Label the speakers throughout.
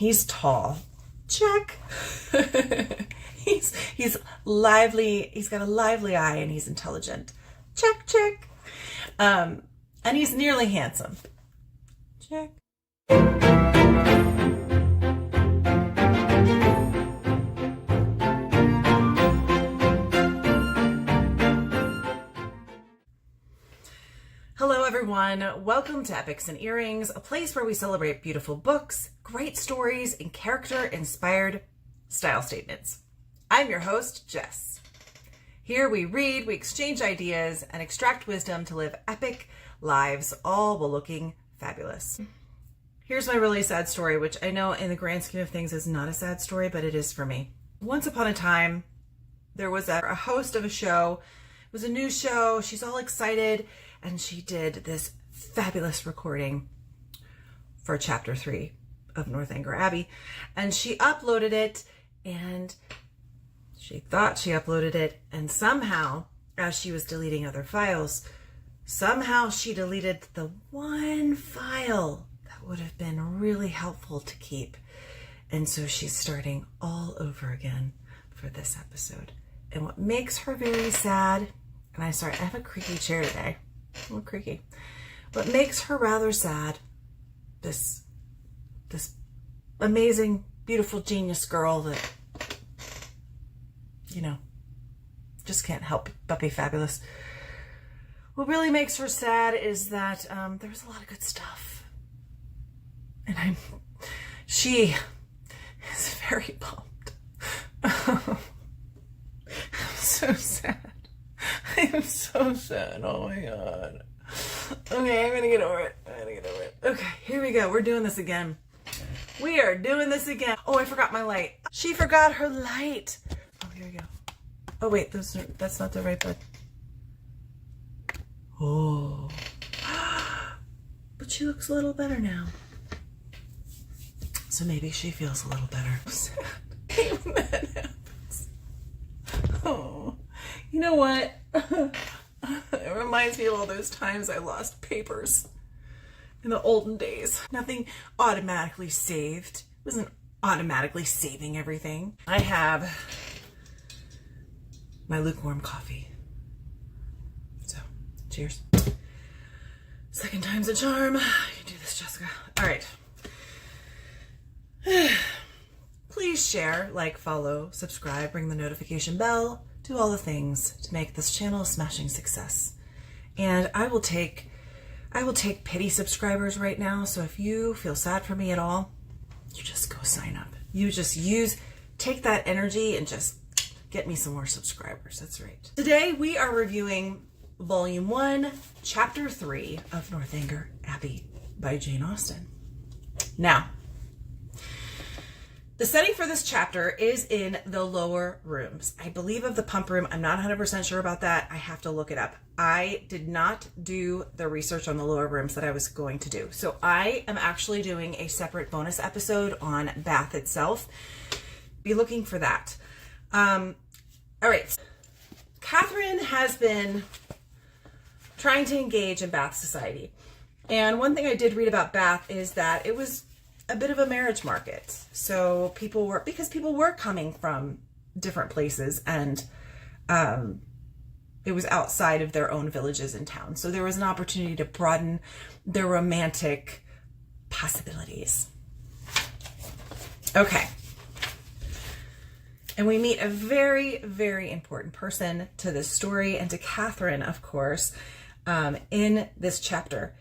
Speaker 1: He's tall. Check. He's lively. He's got a lively eye and he's intelligent. Check, check. And he's nearly handsome. Check. Hello everyone, welcome to Epics and Earrings, a place where we celebrate beautiful books, great stories, and character-inspired style statements. I'm your host, Jess. Here we read, we exchange ideas, and extract wisdom to live epic lives, all while looking fabulous. Here's my really sad story, which I know in the grand scheme of things is not a sad story, but it is for me. Once upon a time, there was a host of a show. It was a new show. She's all excited. And she did this fabulous recording for chapter 3 of Northanger Abbey. And she uploaded it, and she thought she uploaded it. And somehow, as she was deleting other files, somehow she deleted the one file that would have been really helpful to keep. And so she's starting all over again for this episode. And what makes her very sad, and I have a creaky chair today. A little creaky. What makes her rather sad, this amazing, beautiful, genius girl that, just can't help but be fabulous. What really makes her sad is that there was a lot of good stuff. And she is very bummed. I'm so sad. I am so sad. Oh my God. Okay, I'm gonna get over it. Okay, here we go. We're doing this again. We are doing this again. Oh, I forgot my light. She forgot her light. Oh, here we go. Oh wait, that's not the right button. Oh. But she looks a little better now. So maybe she feels a little better. Sad. When that happens. Oh. You know what? It reminds me of all those times I lost papers in the olden days. Nothing automatically saved. It wasn't automatically saving everything. I have my lukewarm coffee. So, cheers. Second time's a charm. You can do this, Jessica. All right. Please share, like, follow, subscribe, ring the notification bell. Do all the things to make this channel a smashing success. And I will take pity subscribers right now. So if you feel sad for me at all, you just go sign up. You just take that energy and just get me some more subscribers. That's right. Today we are reviewing Volume 1, Chapter 3 of Northanger Abbey by Jane Austen. Now, the setting for this chapter is in the lower rooms. I believe of the pump room. I'm not 100% sure about that. I have to look it up. I did not do the research on the lower rooms that I was going to do. So I am actually doing a separate bonus episode on Bath itself. Be looking for that. All right. Catherine has been trying to engage in Bath society. And one thing I did read about Bath is that it was a bit of a marriage market. So people were coming from different places, and it was outside of their own villages and towns. So there was an opportunity to broaden their romantic possibilities. Okay. And we meet a very, very important person to this story and to Catherine, of course, in this chapter.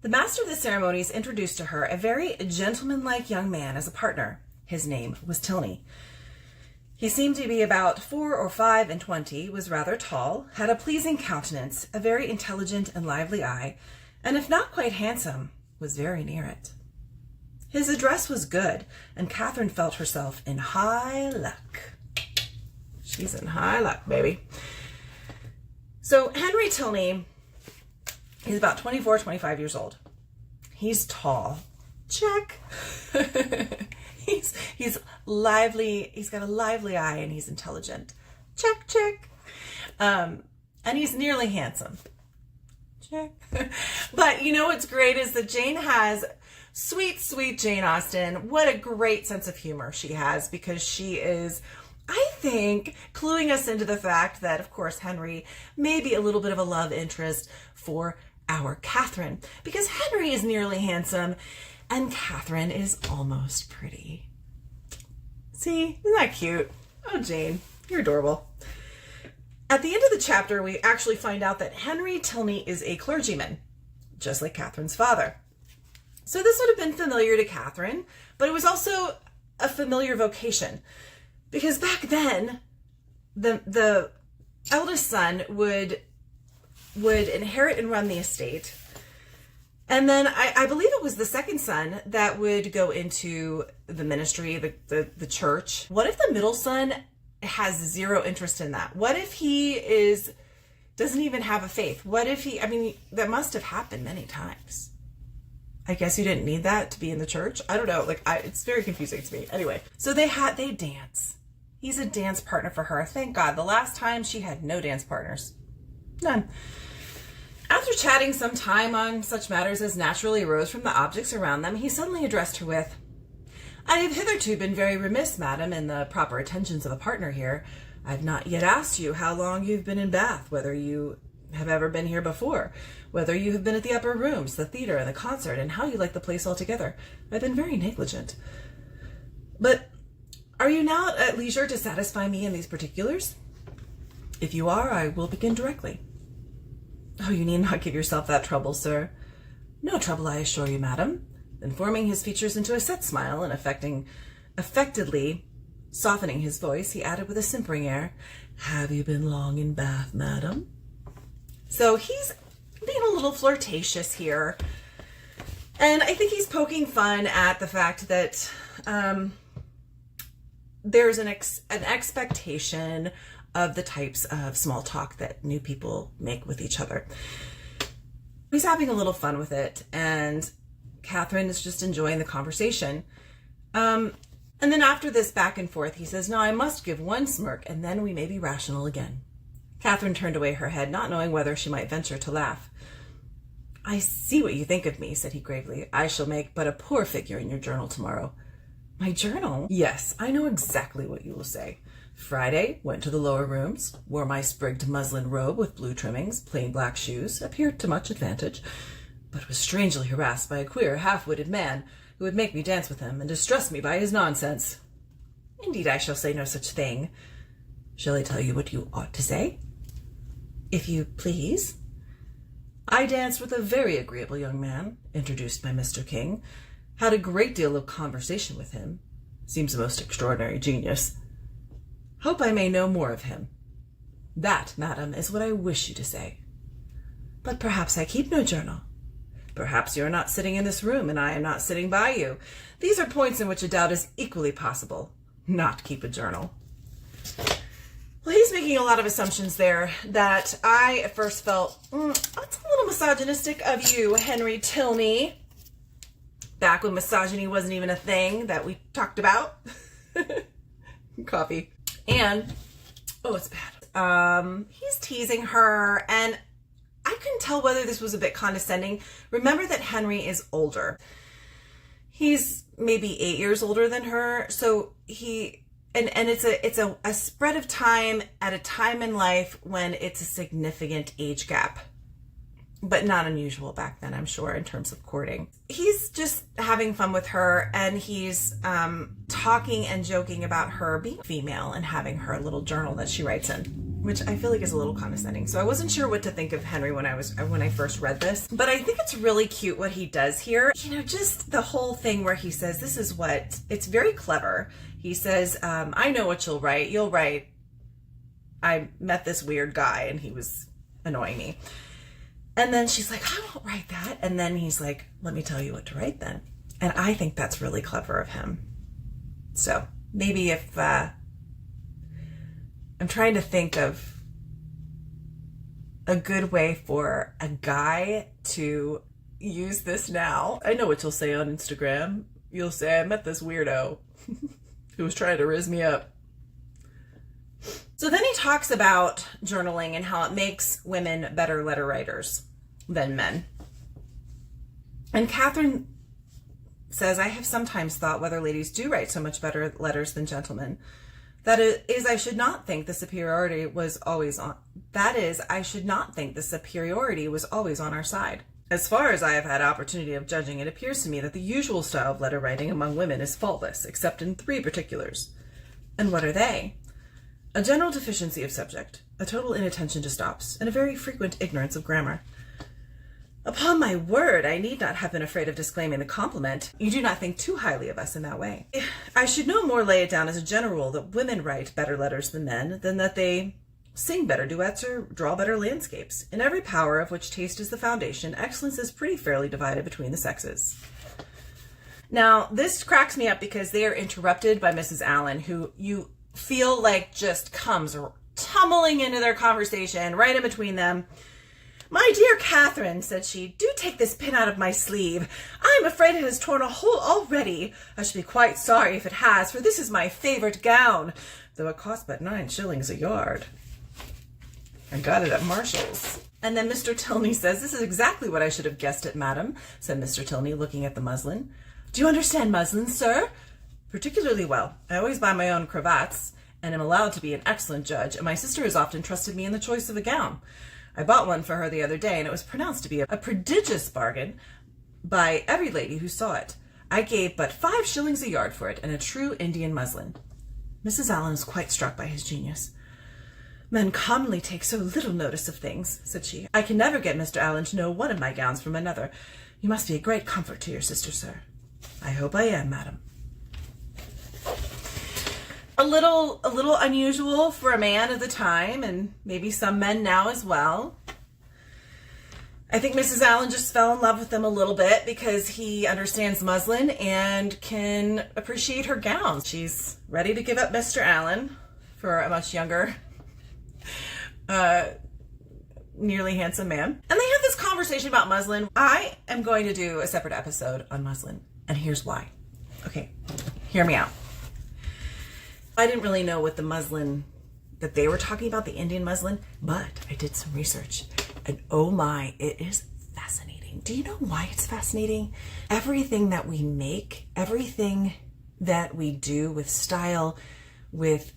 Speaker 1: The master of the ceremonies introduced to her a very gentlemanlike young man as a partner. His name was Tilney. He seemed to be about 4 or 5 and 20, was rather tall, had a pleasing countenance, a very intelligent and lively eye, and if not quite handsome, was very near it. His address was good, and Catherine felt herself in high luck. She's in high luck, baby. So Henry Tilney, he's about 24, 25 years old. He's tall. Check. He's lively. He's got a lively eye and he's intelligent. Check, check. And he's nearly handsome. Check. But you know what's great is that Jane has Sweet, sweet Jane Austen. What a great sense of humor she has, because she is, I think, cluing us into the fact that, of course, Henry may be a little bit of a love interest for our Catherine, because Henry is nearly handsome and Catherine is almost pretty. See, isn't that cute? Oh, Jane, you're adorable. At the end of the chapter, we actually find out that Henry Tilney is a clergyman, just like Catherine's father. So this would have been familiar to Catherine, but it was also a familiar vocation, because back then, the eldest son would inherit and run the estate. And then I believe it was the second son that would go into the ministry, the church. What if the middle son has zero interest in that? What if he doesn't even have a faith? What if that must have happened many times. I guess you didn't need that to be in the church. I don't know. It's very confusing to me. Anyway, so they dance. He's a dance partner for her. Thank God. The last time she had no dance partners. None. After chatting some time on such matters as naturally arose from the objects around them, he suddenly addressed her with, "I have hitherto been very remiss, madam, in the proper attentions of a partner here. I have not yet asked you how long you've been in Bath, whether you have ever been here before, whether you have been at the upper rooms, the theater, and the concert, and how you like the place altogether. I've been very negligent. But are you now at leisure to satisfy me in these particulars? If you are, I will begin directly." "Oh, you need not give yourself that trouble, sir." "No trouble, I assure you, madam." Then forming his features into a set smile and affectedly softening his voice, he added with a simpering air, "Have you been long in Bath, madam?" So he's being a little flirtatious here. And I think he's poking fun at the fact that there's an expectation of the types of small talk that new people make with each other. He's having a little fun with it, and Catherine is just enjoying the conversation. And then after this back and forth, he says, "Now I must give one smirk, and then we may be rational again." Catherine turned away her head, not knowing whether she might venture to laugh. "I see what you think of me," said he gravely. "I shall make but a poor figure in your journal tomorrow." "My journal?" "Yes, I know exactly what you will say. Friday, went to the lower rooms, wore my sprigged muslin robe with blue trimmings, plain black shoes, appeared to much advantage, but was strangely harassed by a queer, half-witted man who would make me dance with him and distress me by his nonsense." "Indeed, I shall say no such thing." "Shall I tell you what you ought to say?" "If you please." "I danced with a very agreeable young man, introduced by Mr. King, had a great deal of conversation with him. Seems a most extraordinary genius. Hope I may know more of him. That, madam, is what I wish you to say." "But perhaps I keep no journal." "Perhaps you are not sitting in this room, and I am not sitting by you. These are points in which a doubt is equally possible. Not keep a journal." Well, he's making a lot of assumptions there that I at first felt, that's a little misogynistic of you, Henry Tilney. Back when misogyny wasn't even a thing that we talked about. Coffee. And, it's bad. He's teasing her, and I couldn't tell whether this was a bit condescending. Remember that Henry is older. He's maybe 8 years older than her, so and it's a spread of time at a time in life when it's a significant age gap, but not unusual back then, I'm sure, in terms of courting. He's just having fun with her, and he's talking and joking about her being female and having her little journal that she writes in, which I feel like is a little condescending. So I wasn't sure what to think of Henry when I first read this, but I think it's really cute what he does here. Just the whole thing where he says, it's very clever. He says, "I know what you'll write. You'll write, I met this weird guy and he was annoying me." And then she's like, "I won't write that." And then he's like, "Let me tell you what to write then." And I think that's really clever of him. So maybe if, I'm trying to think of a good way for a guy to use this now. "I know what you'll say on Instagram. You'll say, I met this weirdo who was trying to rizz me up." So then he talks about journaling and how it makes women better letter writers than men. And Catherine says, I have sometimes thought whether ladies do write so much better letters than gentlemen. That is, I should not think the superiority was always on our side. As far as I have had opportunity of judging, it appears to me that the usual style of letter writing among women is faultless, except in 3 particulars. And what are they? A general deficiency of subject, a total inattention to stops, and a very frequent ignorance of grammar. Upon my word, I need not have been afraid of disclaiming the compliment. You do not think too highly of us in that way. I should no more lay it down as a general rule that women write better letters than men, than that they sing better duets or draw better landscapes. In every power of which taste is the foundation, excellence is pretty fairly divided between the sexes. Now, this cracks me up because they are interrupted by Mrs. Allen, who you feel like just comes tumbling into their conversation right in between them. My dear Catherine, said she, do take this pin out of my sleeve. I am afraid it has torn a hole already. I should be quite sorry if it has, for this is my favourite gown, though it cost but 9 shillings a yard. I got it at Marshall's. And then Mr. Tilney says, this is exactly what I should have guessed it, madam, said Mr. Tilney, looking at the muslin. Do you understand muslin, sir? Particularly well. I always buy my own cravats, and am allowed to be an excellent judge, and my sister has often trusted me in the choice of a gown. I bought one for her the other day, and it was pronounced to be a prodigious bargain by every lady who saw it. I gave but 5 shillings a yard for it, and a true Indian muslin. Mrs. Allen is quite struck by his genius. Men commonly take so little notice of things, said she. I can never get Mr. Allen to know one of my gowns from another. You must be a great comfort to your sister, sir. I hope I am, madam. A little unusual for a man of the time, and maybe some men now as well. I think Mrs. Allen just fell in love with him a little bit because he understands muslin and can appreciate her gowns. She's ready to give up Mr. Allen for a much younger, nearly handsome man. And they have this conversation about muslin. I am going to do a separate episode on muslin, and here's why. Okay, hear me out. I didn't really know what the muslin that they were talking about, the Indian muslin, but I did some research, and oh my, it is fascinating. Do you know why it's fascinating? Everything that we make, everything that we do with style, with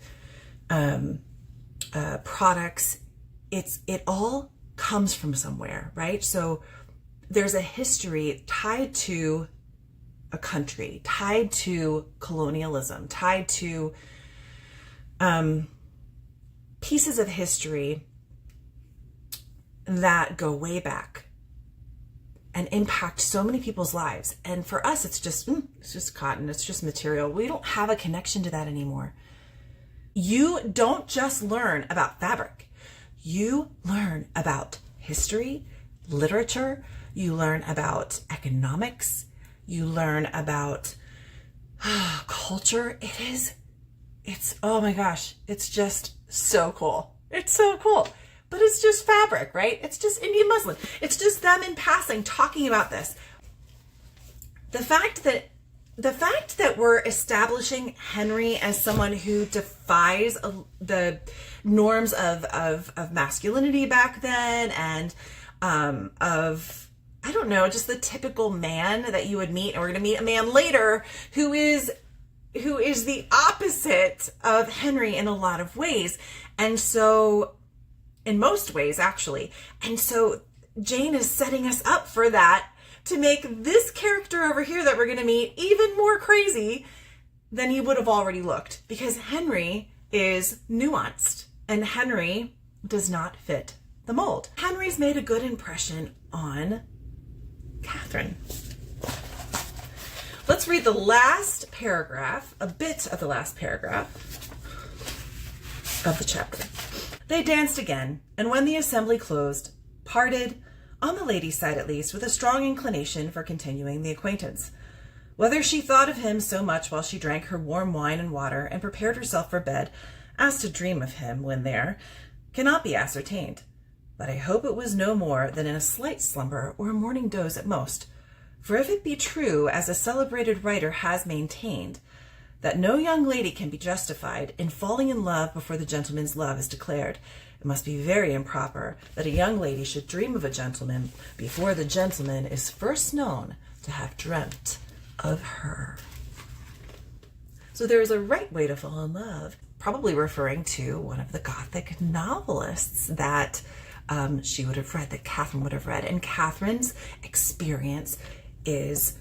Speaker 1: products, it all comes from somewhere, right? So there's a history tied to a country, tied to colonialism, tied to pieces of history that go way back and impact so many people's lives. And for us, it's just cotton, it's just material. We don't have a connection to that anymore. You don't just learn about fabric. You learn about history, literature, you learn about economics, you learn about culture. It's, oh my gosh, it's just so cool. It's so cool. But it's just fabric, right? It's just Indian muslin. It's just them in passing talking about this. The fact that we're establishing Henry as someone who defies the norms of masculinity back then, and of, I don't know, just the typical man that you would meet, and we're going to meet a man later who is the opposite of Henry in a lot of ways. And so, in most ways, actually. And so Jane is setting us up for that, to make this character over here that we're going to meet even more crazy than he would have already looked. Because Henry is nuanced, and Henry does not fit the mold. Henry's made a good impression on Catherine. Let's read the last paragraph, a bit of the last paragraph of the chapter. They danced again, and when the assembly closed, parted, on the lady's side at least, with a strong inclination for continuing the acquaintance. Whether she thought of him so much while she drank her warm wine and water and prepared herself for bed, as to dream of him when there, cannot be ascertained. But I hope it was no more than in a slight slumber or a morning doze at most. For if it be true, as a celebrated writer has maintained, that no young lady can be justified in falling in love before the gentleman's love is declared, it must be very improper that a young lady should dream of a gentleman before the gentleman is first known to have dreamt of her. So there's a right way to fall in love, probably referring to one of the Gothic novelists that she would have read, that Catherine would have read. And Catherine's experience has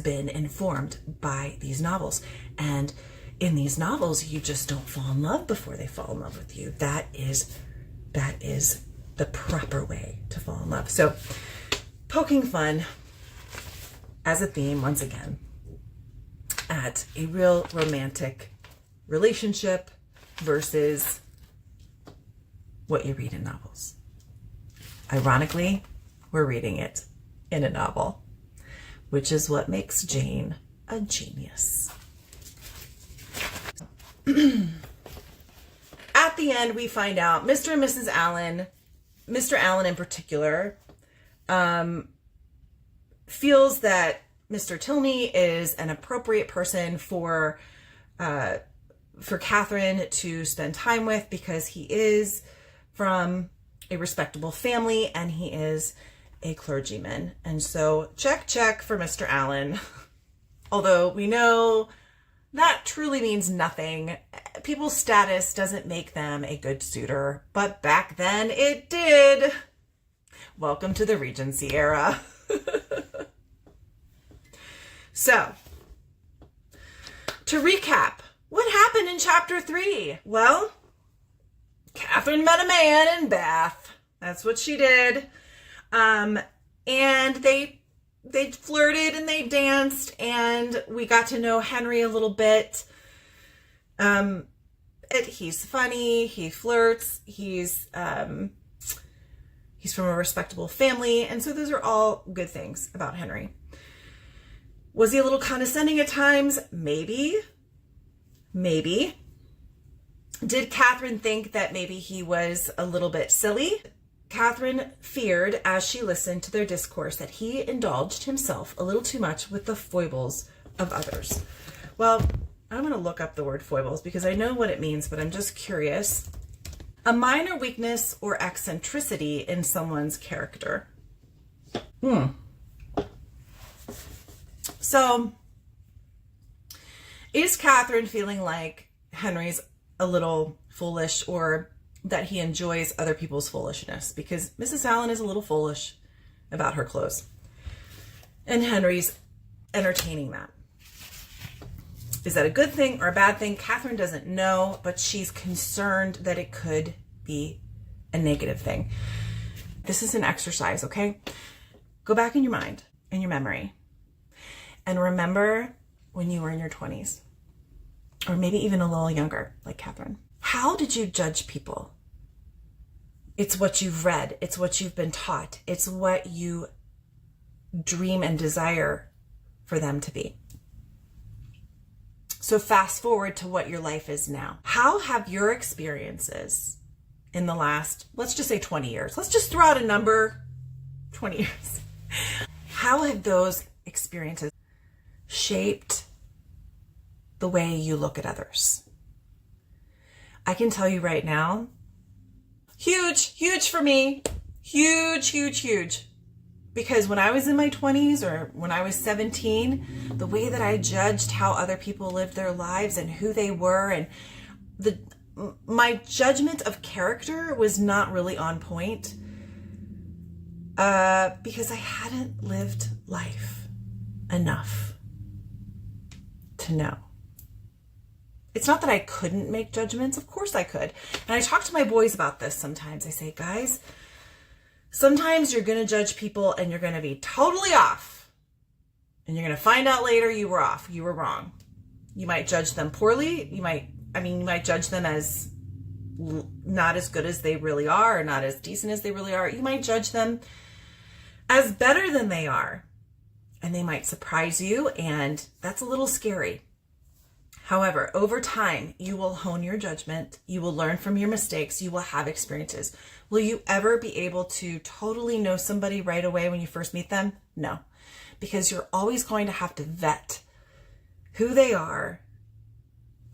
Speaker 1: been informed by these novels. And in these novels, you just don't fall in love before they fall in love with you. That is the proper way to fall in love. So poking fun as a theme, once again, at a real romantic relationship versus what you read in novels. Ironically, we're reading it in a novel, which is what makes Jane a genius. At the end, we find out Mr. and Mrs. Allen, Mr. Allen in particular, feels that Mr. Tilney is an appropriate person for Catherine to spend time with because he is from a respectable family and he is a clergyman. And so check for Mr. Allen. Although we know that truly means nothing. People's status doesn't make them a good suitor, but back then it did. Welcome to the Regency era. So, to recap, what happened in chapter 3? Well, Catherine met a man in Bath. That's what she did. And they flirted and they danced, and we got to know Henry a little bit. He's funny, he flirts, he's from a respectable family, and so those are all good things about Henry. Was he a little condescending at times? Maybe. Did Catherine think that maybe he was a little bit silly? Catherine feared, as she listened to their discourse, that he indulged himself a little too much with the foibles of others. Well, I'm going to look up the word foibles because I know what it means, but I'm just curious. A minor weakness or eccentricity in someone's character. So, is Catherine feeling like Henry's a little foolish, or that he enjoys other people's foolishness? Because Mrs. Allen is a little foolish about her clothes, and Henry's entertaining that. Is that a good thing or a bad thing? Catherine doesn't know, but she's concerned that it could be a negative thing. This is an exercise, okay? Go back in your mind, in your memory, and remember when you were in your 20s, or maybe even a little younger, like Catherine. How did you judge people? It's what you've read. It's what you've been taught. It's what you dream and desire for them to be. So fast forward to what your life is now. How have your experiences in the last, let's just say 20 years. Let's just throw out a number, 20 years. How have those experiences shaped the way you look at others? I can tell you right now, huge for me. Huge. Because when I was in my 20s or when I was 17, the way that I judged how other people lived their lives and who they were, and my judgment of character was not really on point because I hadn't lived life enough to know. It's not that I couldn't make judgments. Of course I could. And I talk to my boys about this sometimes. I say, guys, sometimes you're going to judge people and you're going to be totally off. And you're going to find out later you were off. You were wrong. You might judge them poorly. You might judge them as not as good as they really are, or not as decent as they really are. You might judge them as better than they are. And they might surprise you, and that's a little scary. However, over time, you will hone your judgment. You will learn from your mistakes. You will have experiences. Will you ever be able to totally know somebody right away when you first meet them? No, because you're always going to have to vet who they are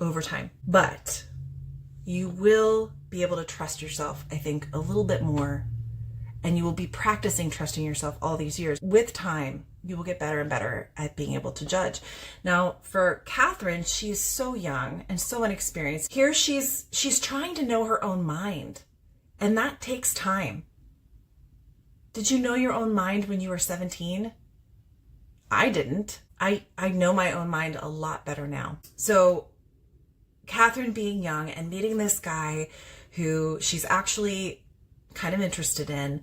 Speaker 1: over time. But you will be able to trust yourself, I think, a little bit more, and you will be practicing trusting yourself all these years. With time, you will get better and better at being able to judge. Now, for Catherine, she's so young and so inexperienced. Here she's trying to know her own mind, and that takes time. Did you know your own mind when you were 17? I didn't. I know my own mind a lot better now. So Catherine being young and meeting this guy who she's actually kind of interested in,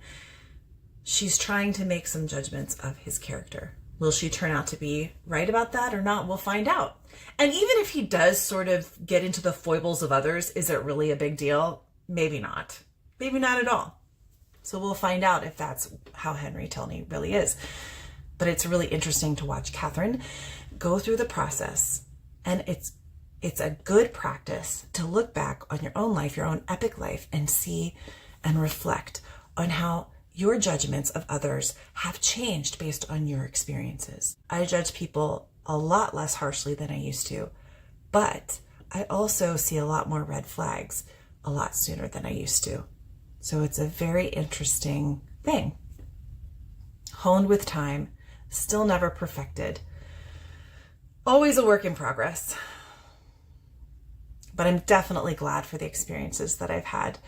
Speaker 1: she's trying to make some judgments of his character. Will she turn out to be right about that or not? We'll find out. And even if he does sort of get into the foibles of others, is it really a big deal? Maybe not. Maybe not at all. So we'll find out if that's how Henry Tilney really is. But it's really interesting to watch Catherine go through the process. And it's a good practice to look back on your own life, your own epic life, and see and reflect on how your judgments of others have changed based on your experiences. I judge people a lot less harshly than I used to, but I also see a lot more red flags a lot sooner than I used to. So it's a very interesting thing. Honed with time, still never perfected. Always a work in progress. But I'm definitely glad for the experiences that I've had,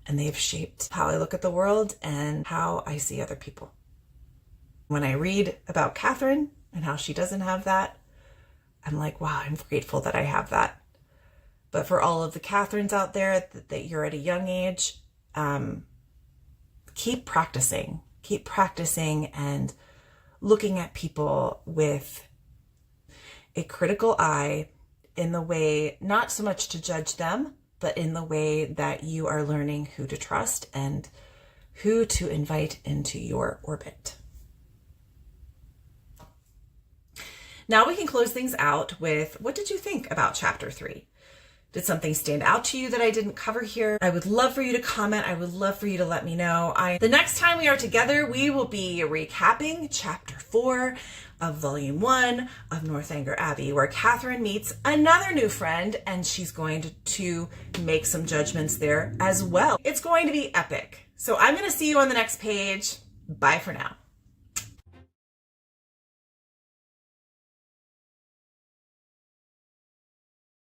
Speaker 1: and they've shaped how I look at the world and how I see other people. When I read about Catherine and how she doesn't have that, I'm like, wow, I'm grateful that I have that. But for all of the Catherines out there that you're at a young age, keep practicing and looking at people with a critical eye, in the way, not so much to judge them, but in the way that you are learning who to trust and who to invite into your orbit. Now we can close things out with, what did you think about chapter 3? Did something stand out to you that I didn't cover here? I would love for you to comment. I would love for you to let me know. The next time we are together, we will be recapping chapter 4 of volume 1 of Northanger Abbey, where Catherine meets another new friend, and she's going to make some judgments there as well. It's going to be epic. So I'm going to see you on the next page. Bye for now.